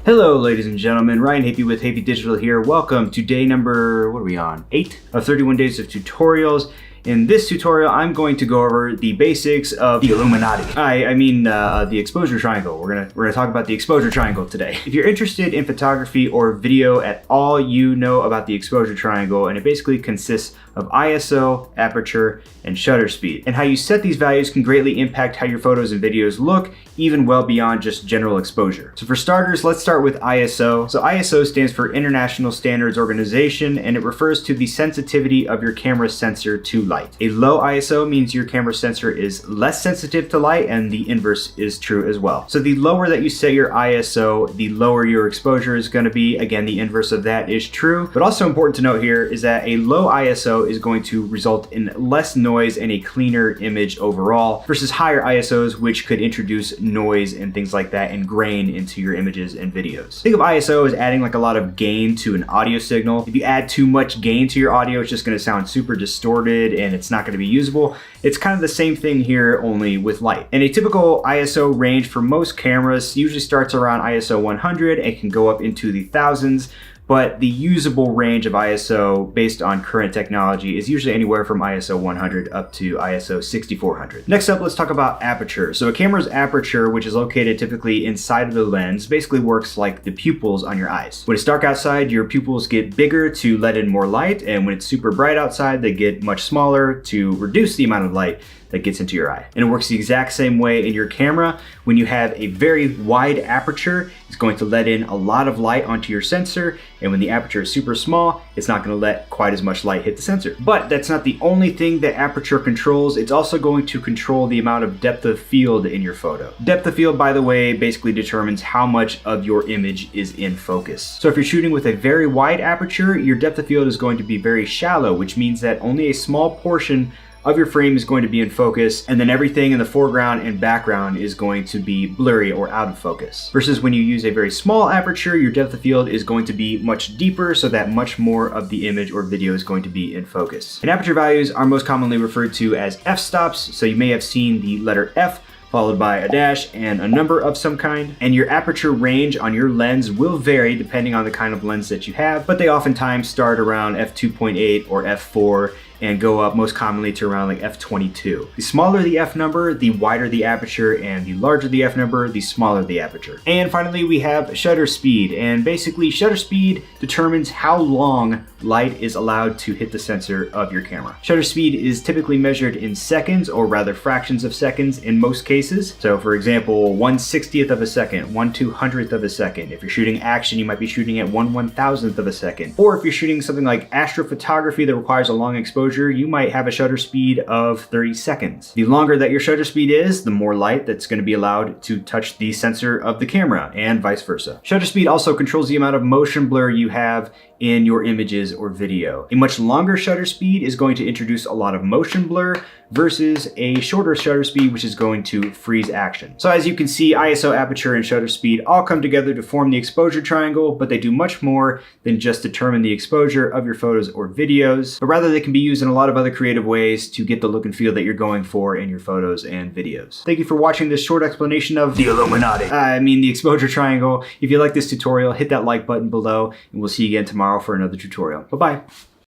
Hello ladies and gentlemen, Ryan Hafey with Hafey Digital here. Welcome to day number, what are we on? 8 of 31 days of tutorials. In this tutorial, I'm going to go over the basics of the Illuminati. I mean the exposure triangle. We're gonna talk about the exposure triangle today. If you're interested in photography or video at all, you know about the exposure triangle, and it basically consists of ISO, aperture, and shutter speed. And how you set these values can greatly impact how your photos and videos look, even well beyond just general exposure. So for starters, let's start with ISO. So ISO stands for International Standards Organization, and it refers to the sensitivity of your camera sensor to light. A low ISO means your camera sensor is less sensitive to light, and the inverse is true as well. So the lower that you set your ISO, the lower your exposure is going to be. Again, the inverse of that is true. But also important to note here is that a low ISO is going to result in less noise and a cleaner image overall versus higher ISOs, which could introduce noise and things like that and grain into your images and videos. Think of ISO as adding like a lot of gain to an audio signal. If you add too much gain to your audio, it's just going to sound super distorted and it's not going to be usable. It's kind of the same thing here, only with light. And a typical ISO range for most cameras usually starts around ISO 100 and can go up into the thousands. But the usable range of ISO based on current technology is usually anywhere from ISO 100 up to ISO 6400. Next up, let's talk about aperture. So a camera's aperture, which is located typically inside of the lens, basically works like the pupils on your eyes. When it's dark outside, your pupils get bigger to let in more light, and when it's super bright outside, they get much smaller to reduce the amount of light that gets into your eye. And it works the exact same way in your camera. When you have a very wide aperture, it's going to let in a lot of light onto your sensor, and when the aperture is super small, it's not going to let quite as much light hit the sensor. But that's not the only thing that aperture controls. It's also going to control the amount of depth of field in your photo. Depth of field, by the way, basically determines how much of your image is in focus. So if you're shooting with a very wide aperture, your depth of field is going to be very shallow, which means that only a small portion of your frame is going to be in focus, and then everything in the foreground and background is going to be blurry or out of focus. Versus when you use a very small aperture, your depth of field is going to be much deeper, so that much more of the image or video is going to be in focus. And aperture values are most commonly referred to as f-stops, so you may have seen the letter F followed by a dash and a number of some kind. And your aperture range on your lens will vary depending on the kind of lens that you have, but they oftentimes start around f2.8 or f4 and go up most commonly to around like f22. The smaller the f number, the wider the aperture, and the larger the f number, the smaller the aperture. And finally, we have shutter speed, and basically shutter speed determines how long light is allowed to hit the sensor of your camera. Shutter speed is typically measured in seconds, or rather fractions of seconds in most cases. So for example, 1/60th of a second, 1/200th of a second. If you're shooting action, you might be shooting at 1/1000th of a second. Or if you're shooting something like astrophotography that requires a long exposure, you might have a shutter speed of 30 seconds. The longer that your shutter speed is, the more light that's going to be allowed to touch the sensor of the camera, and vice versa. Shutter speed also controls the amount of motion blur you have in your images or video. A much longer shutter speed is going to introduce a lot of motion blur versus a shorter shutter speed, which is going to freeze action. So as you can see, ISO, aperture, and shutter speed all come together to form the exposure triangle, but they do much more than just determine the exposure of your photos or videos, but rather they can be used in a lot of other creative ways to get the look and feel that you're going for in your photos and videos. Thank you for watching this short explanation of the Illuminati. The exposure triangle. If you like this tutorial, hit that like button below, and we'll see you again tomorrow for another tutorial. Bye-bye.